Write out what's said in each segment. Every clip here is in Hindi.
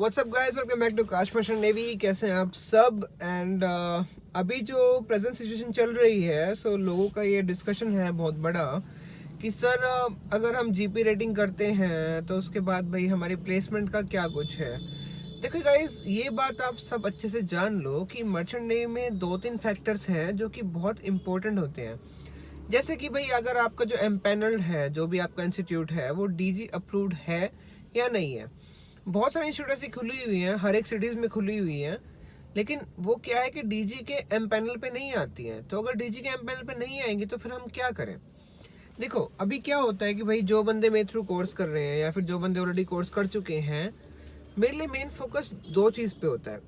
WhatsApp guys, welcome back to Kash mission navy. कैसे हैं आप सब? एंड अभी जो प्रेजेंट सिचुएशन चल रही है, सो लोगों का ये डिस्कशन है बहुत बड़ा कि सर अगर हम जीपी रेटिंग करते हैं तो उसके बाद भाई हमारी प्लेसमेंट का क्या कुछ है। देखो गाइस, ये बात आप सब अच्छे से जान लो कि मर्चेंट नेवी में 2-3 फैक्टर्स हैं जो कि बहुत इंपॉर्टेंट होते हैं। जैसे कि भाई अगर आपका जो एम्पैनल्ड है, जो भी आपका इंस्टीट्यूट है, वो डीजी अप्रूव्ड है या नहीं है। बहुत सारी इंस्टीट्यूट ऐसी खुली हुई हैं, हर एक सिटीज़ में खुली हुई हैं, लेकिन वो क्या है कि डीजी के एम पैनल पे नहीं आती हैं। तो अगर डीजी के एम पैनल पे नहीं आएंगी तो फिर हम क्या करें? देखो, अभी क्या होता है कि भाई जो बंदे मेरे थ्रू कोर्स कर रहे हैं या फिर जो बंदे ऑलरेडी कोर्स कर चुके हैं, मेरे लिए मेन फोकस दो चीज़ पे होता है।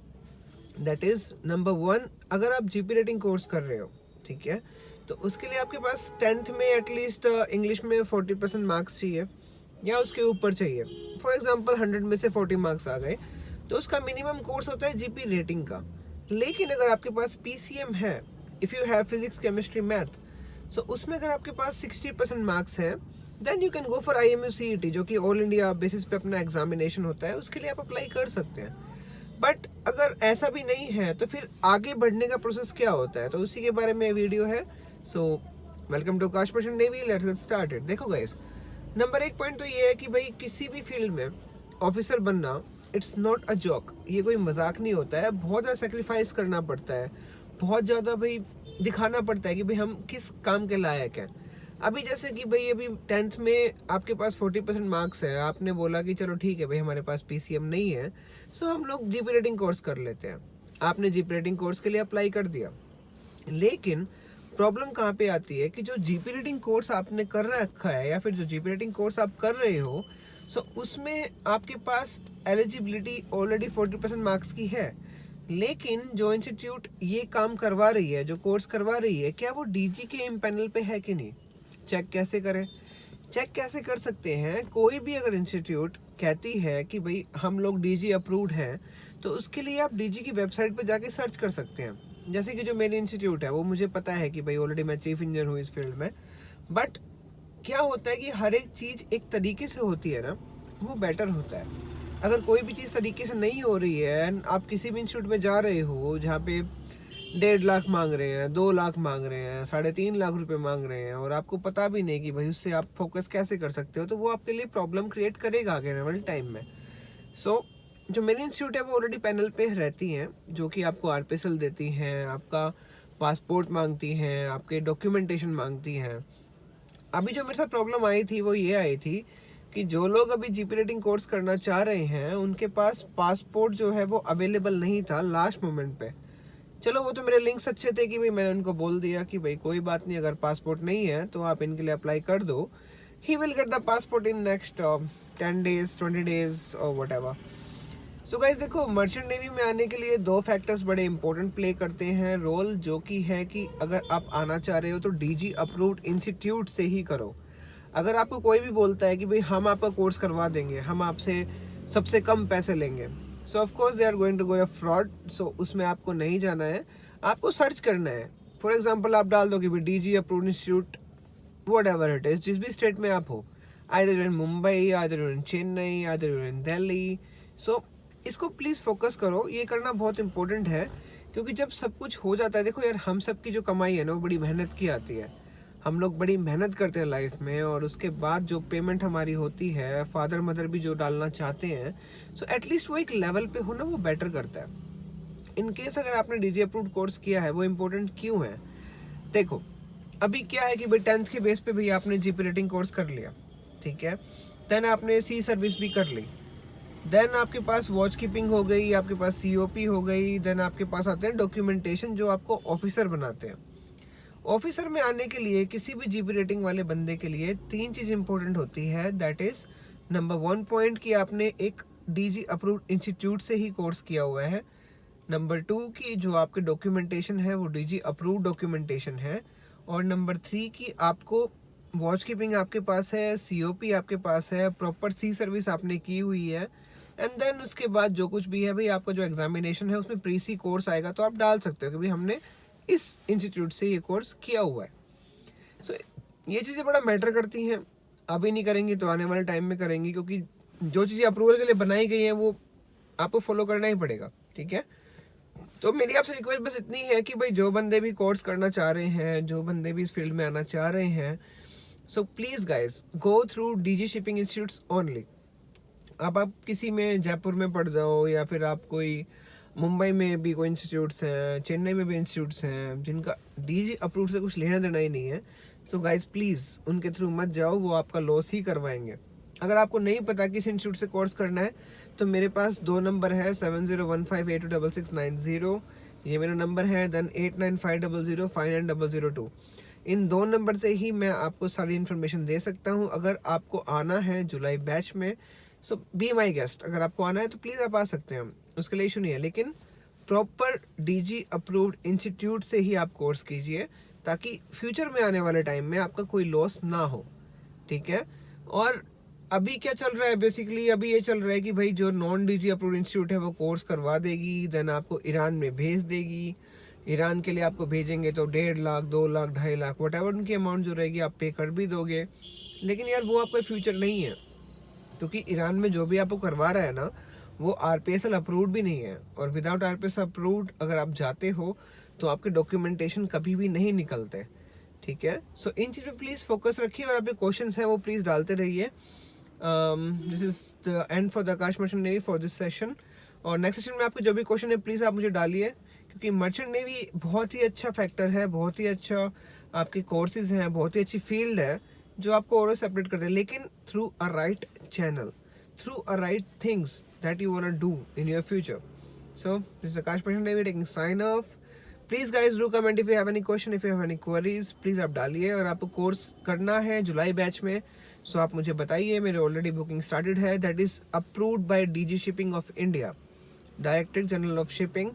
दैट इज़ नंबर 1, अगर आप जीपी रेटिंग कोर्स कर रहे हो, ठीक है, तो उसके लिए आपके पास 10th में एटलीस्ट इंग्लिश में 40% मार्क्स चाहिए या उसके ऊपर चाहिए। फॉर एग्जांपल 100 में से 40 मार्क्स आ गए तो उसका मिनिमम कोर्स होता है जीपी रेटिंग का। लेकिन अगर आपके पास पीसीएम है, if you have physics chemistry math, so उसमें अगर आपके पास 60% मार्क्स है, then you can go for IMU CET, जो कि ऑल इंडिया बेसिस पे अपना एग्जामिनेशन होता है, उसके लिए आप अप्लाई कर सकते हैं। बट अगर ऐसा भी नहीं है तो फिर आगे बढ़ने का प्रोसेस क्या होता है, तो उसी के बारे में वीडियो है। So welcome to Kash mission navy, let's get started. देखो गाइस, नंबर 1 पॉइंट तो ये है कि भाई किसी भी फील्ड में ऑफिसर बनना, इट्स नॉट अ जॉक। ये कोई मजाक नहीं होता है। बहुत ज़्यादा सेक्रीफाइस करना पड़ता है, बहुत ज़्यादा भाई दिखाना पड़ता है कि भाई हम किस काम के लायक हैं। अभी जैसे कि भाई अभी 10th में आपके पास 40% मार्क्स है, आपने बोला कि चलो ठीक है भाई हमारे पास पीसीएम नहीं है, सो हम लोग जीपी रेटिंग कोर्स कर लेते हैं। आपने जीपी रेटिंग कोर्स के लिए अप्लाई कर दिया, लेकिन प्रॉब्लम कहाँ पे आती है कि जो जीपी रेटिंग कोर्स आपने कर रखा है या फिर जो जीपी रेटिंग कोर्स आप कर रहे हो, सो उसमें आपके पास एलिजिबिलिटी ऑलरेडी 40% मार्क्स की है। लेकिन जो इंस्टीट्यूट ये काम करवा रही है, जो कोर्स करवा रही है, क्या वो डीजी के पैनल पे है कि नहीं? चेक कैसे करें? चेक कैसे कर सकते हैं? कोई भी अगर इंस्टीट्यूट कहती है कि भाई हम लोग डीजी अप्रूव्ड हैं, तो उसके लिए आप डीजी की वेबसाइट पर जाके सर्च कर सकते हैं। जैसे कि जो मेरी इंस्टीट्यूट है, वो मुझे पता है कि भाई ऑलरेडी मैं चीफ इंजीनियर हूँ इस फील्ड में। बट क्या होता है कि हर एक चीज़ एक तरीके से होती है ना, वो बेटर होता है। अगर कोई भी चीज़ तरीके से नहीं हो रही है, आप किसी भी इंस्टीट्यूट में जा रहे हो जहाँ पे 1.5 लाख मांग रहे हैं, 2 लाख मांग रहे हैं, 3.5 लाख रुपए मांग रहे हैं, और आपको पता भी नहीं कि भाई उससे आप फोकस कैसे कर सकते हो, तो वो आपके लिए प्रॉब्लम क्रिएट करेगा आगे वाले टाइम में। सो जो मेरी इंस्टीट्यूट है वो ऑलरेडी पैनल पे रहती हैं, जो कि आपको आरपीएसएल देती हैं, आपका पासपोर्ट मांगती हैं, आपके डॉक्यूमेंटेशन मांगती हैं। अभी जो मेरे साथ प्रॉब्लम आई थी वो ये आई थी कि जो लोग अभी जीपी रेटिंग कोर्स करना चाह रहे हैं, उनके पास पासपोर्ट जो है वो अवेलेबल नहीं था लास्ट मोमेंट पे। चलो, वो तो मेरे लिंक्स अच्छे थे कि भाई मैंने उनको बोल दिया कि भाई कोई बात नहीं, अगर पासपोर्ट नहीं है तो आप इनके लिए अप्लाई कर दो। He will get the passport in next 10 days, 20 days और वट एवर। सो गाइज देखो, मर्चेंट नेवी में आने के लिए दो फैक्टर्स बड़े इंपॉर्टेंट प्ले करते हैं रोल, जो कि है कि अगर आप आना चाह रहे हो तो डीजी अप्रूव्ड इंस्टीट्यूट से ही करो। अगर आपको कोई भी बोलता है कि भाई हम आपका कोर्स करवा देंगे, हम आपसे सबसे कम पैसे लेंगे, so of course they are going to go a fraud. So उसमें आपको नहीं जाना है, आपको सर्च करना है। फॉर एग्जाम्पल आप डाल दो कि भाई DG approved institute, whatever it is, जिस भी स्टेट में आप हो, either in Mumbai, either in Chennai, either in Delhi. So इसको प्लीज़ फोकस करो, ये करना बहुत इंपॉर्टेंट है। क्योंकि जब सब कुछ हो जाता है, देखो यार, हम सब की जो कमाई है ना वो बड़ी मेहनत की आती है। हम लोग बड़ी मेहनत करते हैं लाइफ में, और उसके बाद जो पेमेंट हमारी होती है, फादर मदर भी जो डालना चाहते हैं, सो एटलीस्ट वो एक लेवल पे हो ना, वो बेटर करता है। इन केस अगर आपने डीजी अप्रूव्ड कोर्स किया है, वो इम्पोर्टेंट क्यों है? देखो, अभी क्या है कि भाई 10th के बेस पे भी आपने जीपी रेटिंग कोर्स कर लिया, ठीक है, देन आपने सी सर्विस भी कर ली, देन आपके पास वॉच कीपिंग हो गई, आपके पास सीओपी हो गई, देन आपके पास आते हैं डॉक्यूमेंटेशन, जो आपको ऑफिसर बनाते हैं। ऑफिसर में आने के लिए किसी भी जीपी रेटिंग वाले बंदे के लिए 3 चीज़ इंपॉर्टेंट होती है। दैट इज नंबर 1 पॉइंट कि आपने एक डीजी अप्रूव्ड इंस्टीट्यूट से ही कोर्स किया हुआ है। नंबर 2 कि जो आपके डॉक्यूमेंटेशन है वो डीजी अप्रूव्ड डॉक्यूमेंटेशन है। और नंबर 3 कि आपको वॉच कीपिंग आपके पास है, सीओपी आपके पास है, प्रॉपर सी सर्विस आपने की हुई है। एंड देन उसके बाद जो कुछ भी है भाई, आपका जो एग्जामिनेशन है उसमें प्री सी कोर्स आएगा, तो आप डाल सकते हो कि भाई हमने इस इंस्टीट्यूट से ये कोर्स किया हुआ है। सो ये चीज़ें बड़ा मैटर करती हैं। अभी नहीं करेंगी तो आने वाले टाइम में करेंगी, क्योंकि जो चीज़ें अप्रूवल के लिए बनाई गई हैं वो आपको फॉलो करना ही पड़ेगा, ठीक है। तो मेरी आपसे रिक्वेस्ट बस इतनी है कि भाई जो बंदे भी कोर्स करना चाह रहे हैं, जो बंदे भी इस फील्ड में आना चाह रहे हैं, so please guys go through DG shipping institutes only. अब आप किसी में जयपुर में पढ़ जाओ, या फिर आप कोई मुंबई में भी कोई इंस्टीट्यूट्स हैं, चेन्नई में भी इंस्टीट्यूट्स हैं जिनका डीजी अप्रूव से कुछ लेना देना ही नहीं है, सो गाइज प्लीज़ उनके थ्रू मत जाओ, वो आपका लॉस ही करवाएंगे। अगर आपको नहीं पता किस इंस्टीट्यूट से कोर्स करना है, तो मेरे पास 2 नंबर है, 7015826690, ये मेरा नंबर है, देन 8950059002। इन 2 नंबर से ही मैं आपको सारी इन्फॉर्मेशन दे सकता हूँ। अगर आपको आना है जुलाई बैच में, सो बी माई गेस्ट, अगर आपको आना है तो प्लीज़ आप आ सकते हैं, उसके लिए इशू नहीं है, लेकिन प्रॉपर डीजी अप्रूव्ड इंस्टीट्यूट से ही आप कोर्स कीजिए, ताकि फ्यूचर में आने वाले टाइम में आपका कोई लॉस ना हो, ठीक है। और अभी क्या चल रहा है, बेसिकली अभी ये चल रहा है कि भाई जो नॉन डीजी अप्रूव्ड इंस्टीट्यूट है वो कोर्स करवा देगी, देन आपको ईरान में भेज देगी। ईरान के लिए आपको भेजेंगे तो 1.5 लाख 2 लाख 2.5 लाख वट एवर उनकी अमाउंट जो रहेगी आप पे कर भी दोगे, लेकिन यार वो आपका फ्यूचर नहीं है, क्योंकि ईरान में जो भी आपको करवा रहा है ना, वो RPSL अप्रूव्ड भी नहीं है, और विदाउट RPSL अप्रूव्ड अगर आप जाते हो तो आपके डॉक्यूमेंटेशन कभी भी नहीं निकलते, ठीक है। सो इन चीज़ पे प्लीज़ फोकस रखिए, और आपके क्वेश्चन हैं वो प्लीज़ डालते रहिए। This is the end for the Akash merchant navy for this session, और नेक्स्ट सेशन में आपके जो भी क्वेश्चन है प्लीज़ आप मुझे डालिए, क्योंकि मर्चेंट नेवी बहुत ही अच्छा फैक्टर है, बहुत ही अच्छा आपके कोर्सेज हैं, बहुत ही अच्छी फील्ड है जो आपको और सेपरेट करते हैं, लेकिन through a right channel, through a right things that you want to do in your future. So this is Akash Machine Navy taking sign off. Please guys do comment if you have any question, if you have any queries, please आप डालिए। और आपको कोर्स करना है जुलाई बैच में, सो आप मुझे बताइए, मेरे ऑलरेडी बुकिंग स्टार्टेड है, that is approved by DG shipping of India, director general of shipping,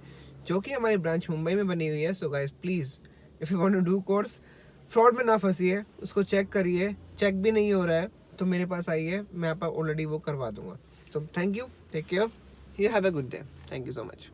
जो कि हमारी ब्रांच मुंबई में बनी हुई है। So guys please if you want to do course, fraud में ना फंसिए, उसको चेक करिए, चेक भी नहीं हो रहा है तो मेरे पास आइए, मैं आपका ऑलरेडी वो करवा दूंगा। तो thank you, take care, you have a good day, thank you so much.